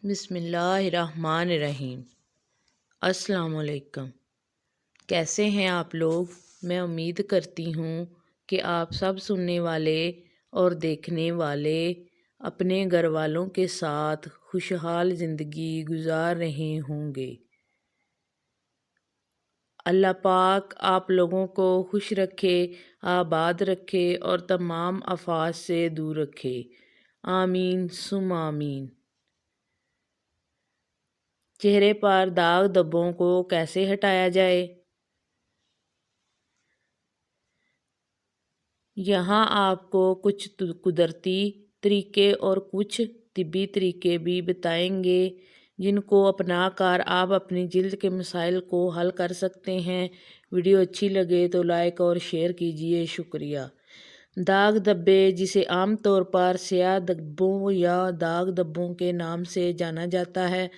بسم اللہ الرحمن الرحیم۔ السلام علیکم۔ کیسے ہیں آپ لوگ؟ میں امید کرتی ہوں کہ آپ سب سننے والے اور دیکھنے والے اپنے گھر والوں کے ساتھ خوشحال زندگی گزار رہے ہوں گے۔ اللہ پاک آپ لوگوں کو خوش رکھے، آباد رکھے اور تمام آفات سے دور رکھے، آمین ثم آمین۔ چہرے پر داغ دھبوں کو کیسے ہٹایا جائے؟ یہاں آپ کو کچھ قدرتی طریقے اور کچھ طبی طریقے بھی بتائیں گے جن کو اپنا کر آپ اپنی جلد کے مسائل کو حل کر سکتے ہیں۔ ویڈیو اچھی لگے تو لائک اور شیئر کیجیے، شکریہ۔ داغ دھبے، جسے عام طور پر سیاہ دھبوں یا داغ دھبوں کے نام سے جانا جاتا ہے،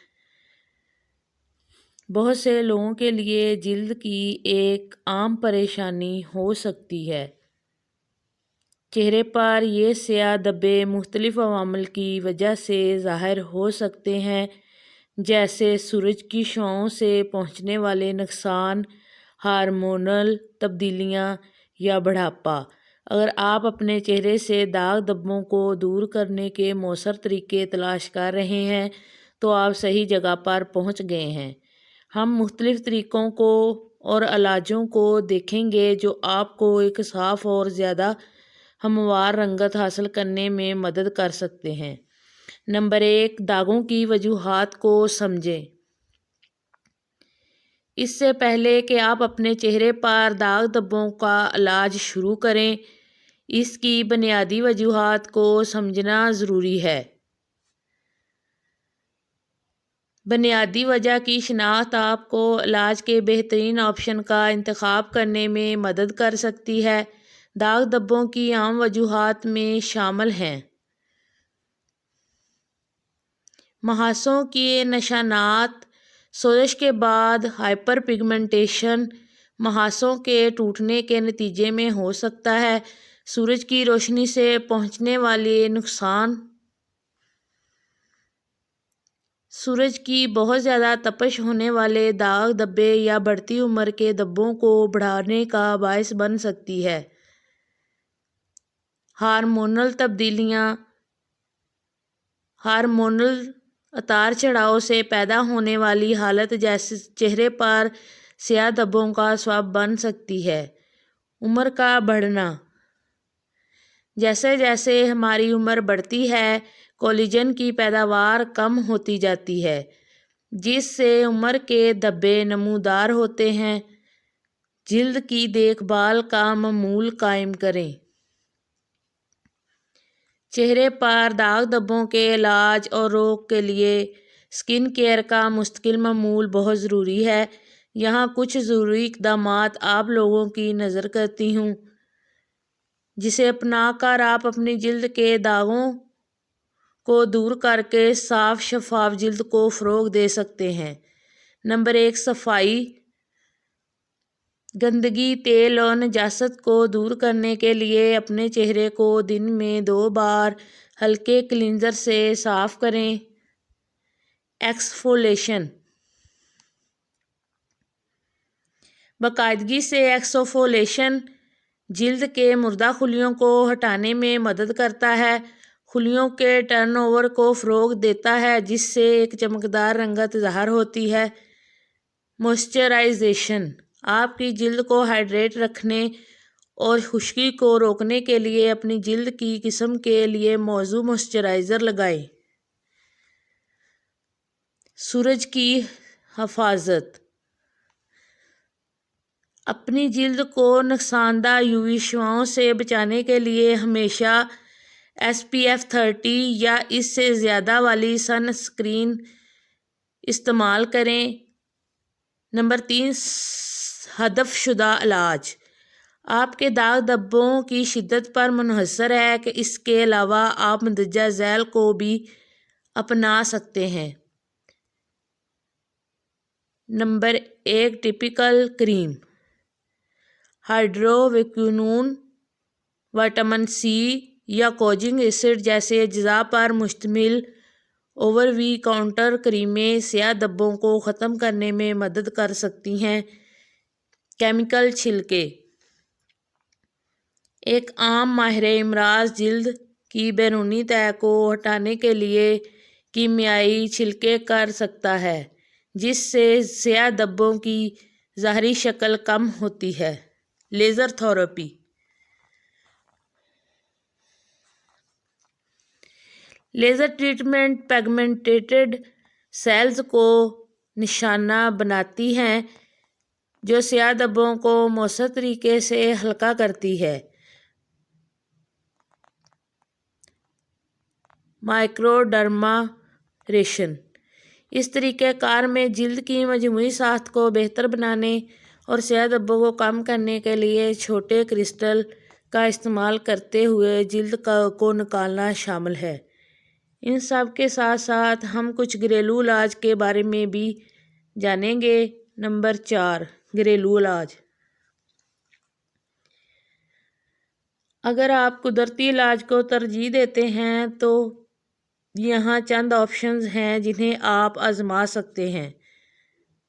بہت سے لوگوں کے لیے جلد کی ایک عام پریشانی ہو سکتی ہے۔ چہرے پر یہ سیاہ دھبے مختلف عوامل کی وجہ سے ظاہر ہو سکتے ہیں، جیسے سورج کی شعاعوں سے پہنچنے والے نقصان، ہارمونل تبدیلیاں یا بڑھاپا۔ اگر آپ اپنے چہرے سے داغ دھبوں کو دور کرنے کے مؤثر طریقے تلاش کر رہے ہیں تو آپ صحیح جگہ پر پہنچ گئے ہیں۔ ہم مختلف طریقوں کو اور علاجوں کو دیکھیں گے جو آپ کو ایک صاف اور زیادہ ہموار رنگت حاصل کرنے میں مدد کر سکتے ہیں۔ نمبر 1، داغوں کی وجوہات کو سمجھیں۔ اس سے پہلے کہ آپ اپنے چہرے پر داغ دھبوں کا علاج شروع کریں، اس کی بنیادی وجوہات کو سمجھنا ضروری ہے۔ بنیادی وجہ کی شناخت آپ کو علاج کے بہترین آپشن کا انتخاب کرنے میں مدد کر سکتی ہے۔ داغ دھبوں کی عام وجوہات میں شامل ہیں: محاسوں کے نشانات: سوزش کے بعد ہائپر پگمنٹیشن محاسوں کے ٹوٹنے کے نتیجے میں ہو سکتا ہے۔ سورج کی روشنی سے پہنچنے والے نقصان: سورج کی بہت زیادہ تپش ہونے والے داغ دھبے یا بڑھتی عمر کے دھبوں کو بڑھانے کا باعث بن سکتی ہے۔ ہارمونل تبدیلیاں: ہارمونل اتار چڑھاؤ سے پیدا ہونے والی حالت جیسے چہرے پر سیاہ دھبوں کا سبب بن سکتی ہے۔ عمر کا بڑھنا: جیسے جیسے ہماری عمر بڑھتی ہے، کولیجن کی پیداوار کم ہوتی جاتی ہے، جس سے عمر کے دھبے نمودار ہوتے ہیں۔ جلد کی دیکھ بھال کا معمول قائم کریں۔ چہرے پر داغ دھبوں کے علاج اور روک کے لیے اسکن کیئر کا مستقل معمول بہت ضروری ہے۔ یہاں کچھ ضروری اقدامات آپ لوگوں کی نظر کرتی ہوں، جسے اپنا کر آپ اپنی جلد کے داغوں کو دور کر کے صاف شفاف جلد کو فروغ دے سکتے ہیں۔ نمبر 1، صفائی۔ گندگی، تیل اور نجاست کو دور کرنے کے لیے اپنے چہرے کو دن میں 2 بار ہلکے کلینزر سے صاف کریں۔ ایکسفولیشن: باقاعدگی سے ایکسفولیشن جلد کے مردہ خلیوں کو ہٹانے میں مدد کرتا ہے، خلیوں کے ٹرن اوور کو فروغ دیتا ہے، جس سے ایک چمکدار رنگت ظاہر ہوتی ہے۔ موئسچرائزیشن: آپ کی جلد کو ہائیڈریٹ رکھنے اور خشکی کو روکنے کے لیے اپنی جلد کی قسم کے لیے موزوں موئسچرائزر لگائیں۔ سورج کی حفاظت: اپنی جلد کو نقصان دہ UV شعاعوں سے بچانے کے لیے ہمیشہ SPF 30 یا اس سے زیادہ والی سن اسکرین استعمال کریں۔ نمبر 3، ہدف شدہ علاج۔ آپ کے داغ دھبوں کی شدت پر منحصر ہے کہ اس کے علاوہ آپ مندرجہ ذیل کو بھی اپنا سکتے ہیں۔ نمبر 1، ٹاپیکل کریم: ہائیڈروکوینون، وٹامن C یا کوجنگ ایسڈ جیسے اجزاء پر مشتمل اوور وی کاؤنٹر کریمیں سیاہ دبوں کو ختم کرنے میں مدد کر سکتی ہیں۔ کیمیکل چھلکے ایک عام ماہر امراض جلد کی بیرونی تہہ کو ہٹانے کے لیے کیمیائی چھلکے کر سکتا ہے، جس سے سیاہ دبوں کی ظاہری شکل کم ہوتی ہے۔ Laser therapy laser treatment pigmented cells کو نشانہ بناتی ہے جو سیاہ دبوں کو مؤثر طریقے سے ہلکا کرتی ہے۔ مائکروڈرماریشن اس طریقہ کار میں جلد کی مجموعی ساخت کو بہتر بنانے اور سیاہ دبوں کو کم کرنے کے لیے چھوٹے کرسٹل کا استعمال کرتے ہوئے جلد کو نکالنا شامل ہے۔ ان سب کے ساتھ ساتھ ہم کچھ گھریلو علاج کے بارے میں بھی جانیں گے۔ نمبر 4، گھریلو علاج۔ اگر آپ قدرتی علاج کو ترجیح دیتے ہیں تو یہاں چند آپشنز ہیں جنہیں آپ آزما سکتے ہیں۔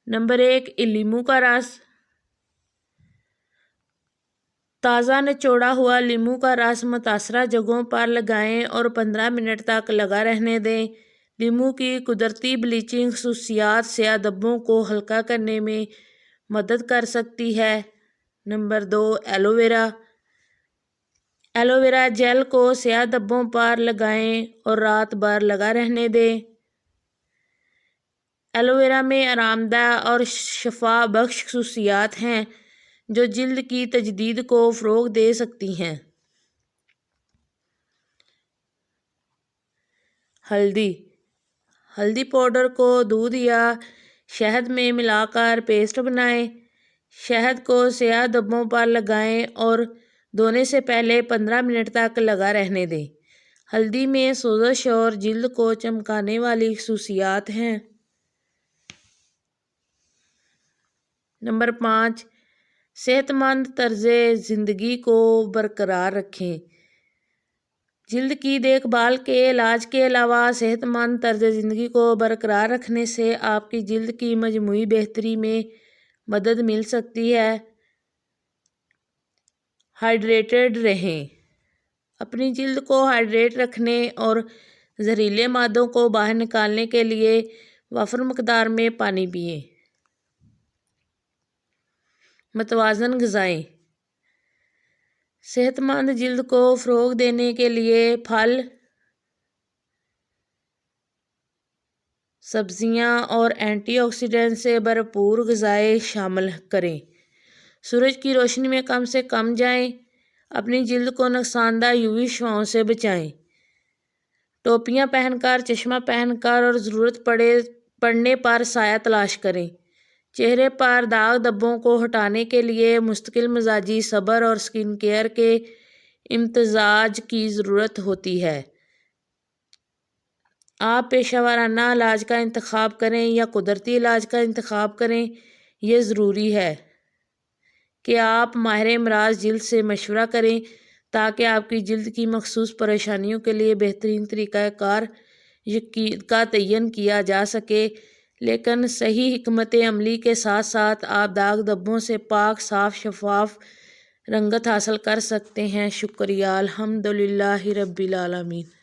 نمبر 1، لیموں کا رس۔ تازہ نچوڑا ہوا لیموں کا رس متاثرہ جگہوں پر لگائیں اور 15 منٹ تک لگا رہنے دیں۔ لیموں کی قدرتی بلیچنگ خصوصیات سیاہ دبوں کو ہلکا کرنے میں مدد کر سکتی ہے۔ Number 2، aloe vera. Aloe vera gel کو سیاہ دبوں پر لگائیں اور رات بھر لگا رہنے دیں۔ ایلو ویرا میں آرام دہ اور شفا بخش خصوصیات ہیں جو جلد کی تجدید کو فروغ دے سکتی ہیں۔ ہلدی پاؤڈر کو دودھ یا شہد میں ملا کر پیسٹ بنائیں۔ شہد کو سیاہ دبوں پر لگائیں اور دھونے سے پہلے 15 منٹ تک لگا رہنے دیں۔ ہلدی میں سوزش اور جلد کو چمکانے والی خصوصیات ہیں۔ نمبر 5، صحت مند طرز زندگی کو برقرار رکھیں۔ جلد کی دیکھ بھال کے علاج کے علاوہ صحت مند طرز زندگی کو برقرار رکھنے سے آپ کی جلد کی مجموعی بہتری میں مدد مل سکتی ہے۔ ہائیڈریٹڈ رہیں۔ اپنی جلد کو ہائیڈریٹ رکھنے اور زہریلے مادوں کو باہر نکالنے کے لیے وافر مقدار میں پانی پئیں۔ متوازن غذائیں۔ صحت مند جلد کو فروغ دینے کے لیے پھل، سبزیاں اور اینٹی آکسیڈنٹ سے بھرپور غذائیں شامل کریں۔ سورج کی روشنی میں کم سے کم جائیں۔ اپنی جلد کو نقصان دہ UV شعاعوں سے بچائیں۔ ٹوپیاں پہن کر، چشمہ پہن کر اور ضرورت پڑنے پر سایہ تلاش کریں۔ چہرے پر داغ دبوں کو ہٹانے کے لیے مستقل مزاجی صبر اور سکن کیئر کے امتزاج کی ضرورت ہوتی ہے۔ آپ پیشہ ورانہ علاج کا انتخاب کریں یا قدرتی علاج کا انتخاب کریں، یہ ضروری ہے کہ آپ ماہر امراض جلد سے مشورہ کریں تاکہ آپ کی جلد کی مخصوص پریشانیوں کے لیے بہترین طریقہ کار کا تعین کیا جا سکے، لیکن صحیح حکمت عملی کے ساتھ ساتھ آپ داغ دبوں سے پاک، صاف، شفاف رنگت حاصل کر سکتے ہیں۔ شکریہ۔ الحمدللہ رب العالمین۔